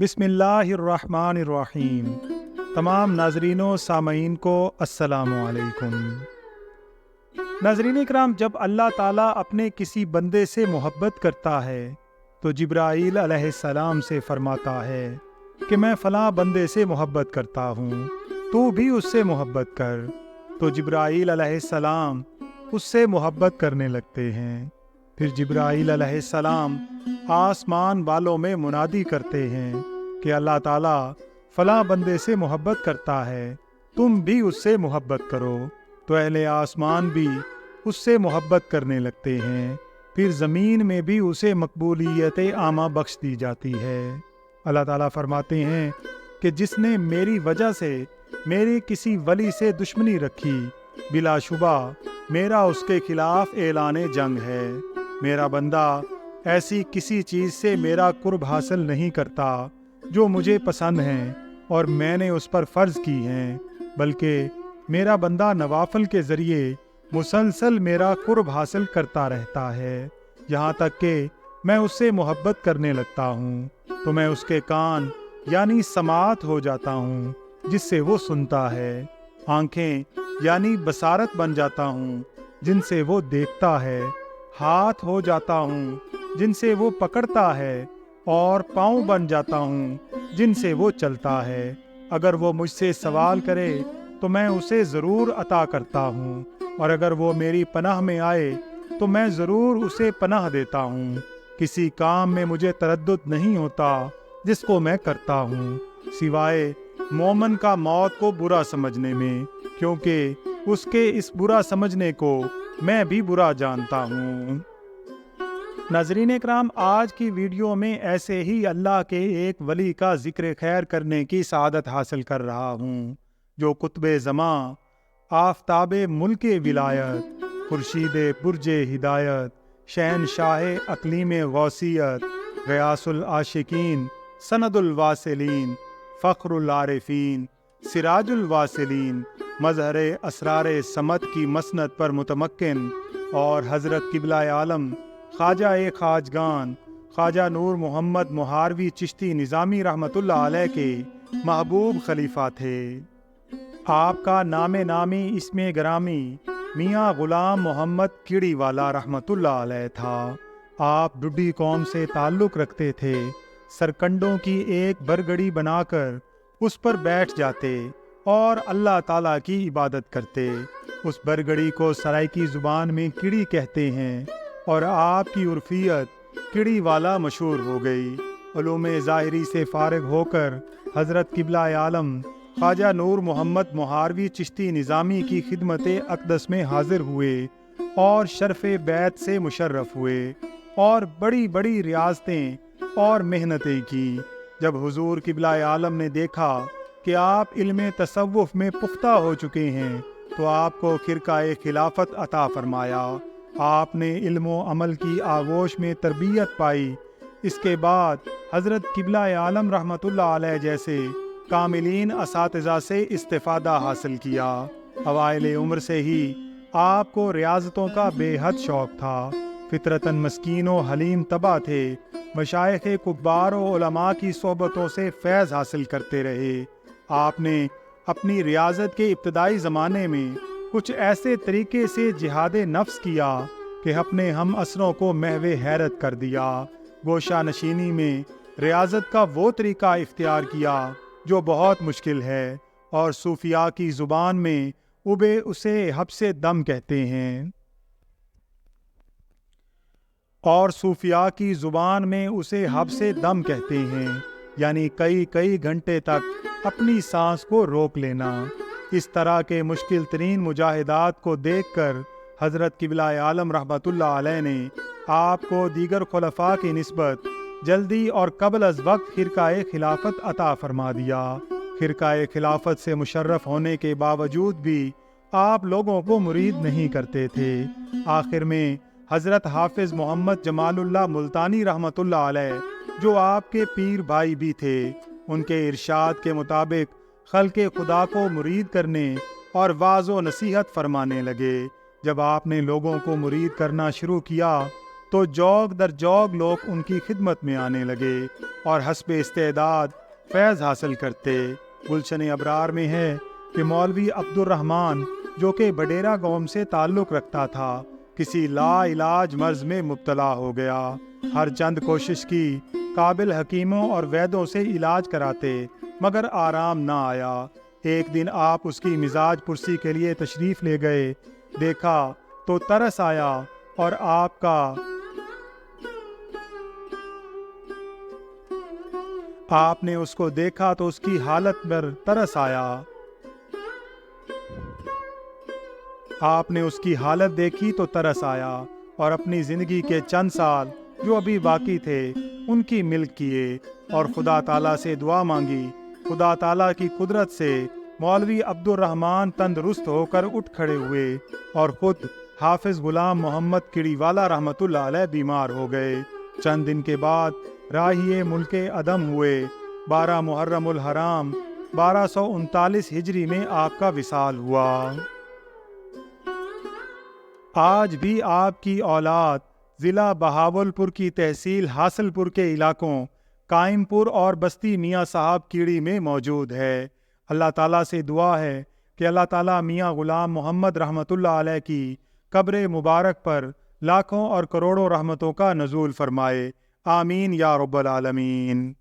بسم اللہ الرحمن الرحیم۔ تمام ناظرین و سامعین کو السلام علیکم۔ ناظرین اکرام، جب اللہ تعالیٰ اپنے کسی بندے سے محبت کرتا ہے تو جبرائیل علیہ السلام سے فرماتا ہے کہ میں فلاں بندے سے محبت کرتا ہوں، تو بھی اس سے محبت کر۔ تو جبرائیل علیہ السلام اس سے محبت کرنے لگتے ہیں۔ پھر جبرائیل علیہ السلام آسمان والوں میں منادی کرتے ہیں کہ اللہ تعالیٰ فلاں بندے سے محبت کرتا ہے، تم بھی اس سے محبت کرو۔ تو اہل آسمان بھی اس سے محبت کرنے لگتے ہیں۔ پھر زمین میں بھی اسے مقبولیت عامہ بخش دی جاتی ہے۔ اللہ تعالیٰ فرماتے ہیں کہ جس نے میری وجہ سے میرے کسی ولی سے دشمنی رکھی، بلا شبہ میرا اس کے خلاف اعلان جنگ ہے۔ میرا بندہ ایسی کسی چیز سے میرا قرب حاصل نہیں کرتا جو مجھے پسند ہیں اور میں نے اس پر فرض کی ہیں، بلکہ میرا بندہ نوافل کے ذریعے مسلسل میرا قرب حاصل کرتا رہتا ہے، یہاں تک کہ میں اس سے محبت کرنے لگتا ہوں تو میں اس کے کان یعنی سماعت ہو جاتا ہوں جس سے وہ سنتا ہے، آنکھیں یعنی بصارت بن جاتا ہوں جن سے وہ دیکھتا ہے، ہاتھ ہو جاتا ہوں جن سے وہ پکڑتا ہے، اور پاؤں بن جاتا ہوں جن سے وہ چلتا ہے۔ اگر وہ مجھ سے سوال کرے تو میں اسے ضرور عطا کرتا ہوں، اور اگر وہ میری پناہ میں آئے تو میں ضرور اسے پناہ دیتا ہوں۔ کسی کام میں مجھے تردد نہیں ہوتا جس کو میں کرتا ہوں، سوائے مومن کا موت کو برا سمجھنے میں، کیونکہ اس کے اس برا سمجھنے کو میں بھی برا جانتا ہوں۔ ناظرین اکرام، آج کی ویڈیو میں ایسے ہی اللہ کے ایک ولی کا ذکر خیر کرنے کی سعادت حاصل کر رہا ہوں، جو قطب زمان، آفتاب ملک ولایت، خورشید برج ہدایت، شہنشاہ اقلیم غوثیت، غیاث العاشقین، سند الواصلین، فخر العارفین، سراج الواصلین، مظہر اسرار صمد کی مسند پر متمکن، اور حضرت قبلہ عالم خواجہ خواجگان خواجہ نور محمد مہاروی چشتی نظامی رحمۃ اللہ علیہ کے محبوب خلیفہ تھے۔ آپ کا نام نامی اسم گرامی میاں غلام محمد کیڑی والا رحمۃ اللہ علیہ تھا۔ آپ ڈڈی قوم سے تعلق رکھتے تھے۔ سرکنڈوں کی ایک برگڑی بنا کر اس پر بیٹھ جاتے اور اللہ تعالیٰ کی عبادت کرتے۔ اس برگڑی کو سرائکی زبان میں کیڑی کہتے ہیں، اور آپ کی عرفیت کیڑی والا مشہور ہو گئی۔ علوم ظاہری سے فارغ ہو کر حضرت قبلہ عالم خواجہ نور محمد مہاروی چشتی نظامی کی خدمت اقدس میں حاضر ہوئے اور شرف بیعت سے مشرف ہوئے، اور بڑی بڑی ریاضتیں اور محنتیں کی۔ جب حضور قبلہ عالم نے دیکھا کہ آپ علم تصوف میں پختہ ہو چکے ہیں تو آپ کو خرقہ خلافت عطا فرمایا۔ آپ نے علم و عمل کی آغوش میں تربیت پائی۔ اس کے بعد حضرت قبلہ عالم رحمۃ اللہ علیہ جیسے کاملین اساتذہ سے استفادہ حاصل کیا۔ اوائل عمر سے ہی آپ کو ریاضتوں کا بے حد شوق تھا۔ فطرتاً مسکین و حلیم طبع تھے۔ مشائخ کبار و علماء کی صحبتوں سے فیض حاصل کرتے رہے۔ آپ نے اپنی ریاضت کے ابتدائی زمانے میں کچھ ایسے طریقے سے جہاد نفس کیا کہ اپنے ہم عصروں کو محو حیرت کر دیا۔ گوشہ نشینی میں ریاضت کا وہ طریقہ اختیار کیا جو بہت مشکل ہے، اور صوفیاء کی زبان میں اسے حبس دم کہتے ہیں، یعنی کئی گھنٹے تک اپنی سانس کو روک لینا۔ اس طرح کے مشکل ترین مجاہدات کو دیکھ کر حضرت قبلہ عالم رحمۃ اللہ علیہ نے آپ کو دیگر خلفاء کی نسبت جلدی اور قبل از وقت خرقہ خلافت عطا فرما دیا۔ خرقہ خلافت سے مشرف ہونے کے باوجود بھی آپ لوگوں کو مرید نہیں کرتے تھے۔ آخر میں حضرت حافظ محمد جمال اللہ ملتانی رحمۃ اللہ علیہ، جو آپ کے پیر بھائی بھی تھے، ان کے ارشاد کے مطابق خلق خدا کو مرید کرنے اور واعظ و نصیحت فرمانے لگے۔ جب آپ نے لوگوں کو مرید کرنا شروع کیا تو جوگ در جوگ لوگ ان کی خدمت میں آنے لگے اور حسب استعداد فیض حاصل کرتے۔ گلشن ابرار میں ہے کہ مولوی عبد الرحمن جو کہ بڈیرہ قوم سے تعلق رکھتا تھا، کسی لا علاج مرض میں مبتلا ہو گیا۔ ہر چند کوشش کی، قابل حکیموں اور ویدوں سے علاج کراتے، مگر آرام نہ آیا۔ ایک دن آپ اس کی مزاج پرسی کے لیے تشریف لے گئے، دیکھا تو ترس آیا اور آپ نے اس کو دیکھا تو اس کی حالت پر ترس آیا۔ آپ نے اس کی حالت دیکھی تو ترس آیا اور اپنی زندگی کے چند سال جو ابھی باقی تھے ان کی ملک کیے اور خدا تعالیٰ سے دعا مانگی۔ خدا تعالیٰ کی قدرت سے مولوی عبد الرحمن تندرست ہو کر اٹھ کھڑے ہوئے اور خود حافظ غلام محمد کڑی والا رحمۃ اللہ علیہ بیمار ہو گئے۔ چند دن کے بعد راہی ملک عدم ہوئے۔ 12 محرم الحرام 1239 ہجری میں آپ کا وصال ہوا۔ آج بھی آپ کی اولاد ضلع بہاولپور کی تحصیل حاصل پور کے علاقوں قائم پور اور بستی میاں صاحب کیڑی میں موجود ہے۔ اللہ تعالیٰ سے دعا ہے کہ اللہ تعالیٰ میاں غلام محمد رحمۃ اللہ علیہ کی قبر مبارک پر لاکھوں اور کروڑوں رحمتوں کا نزول فرمائے، آمین یا رب العالمین۔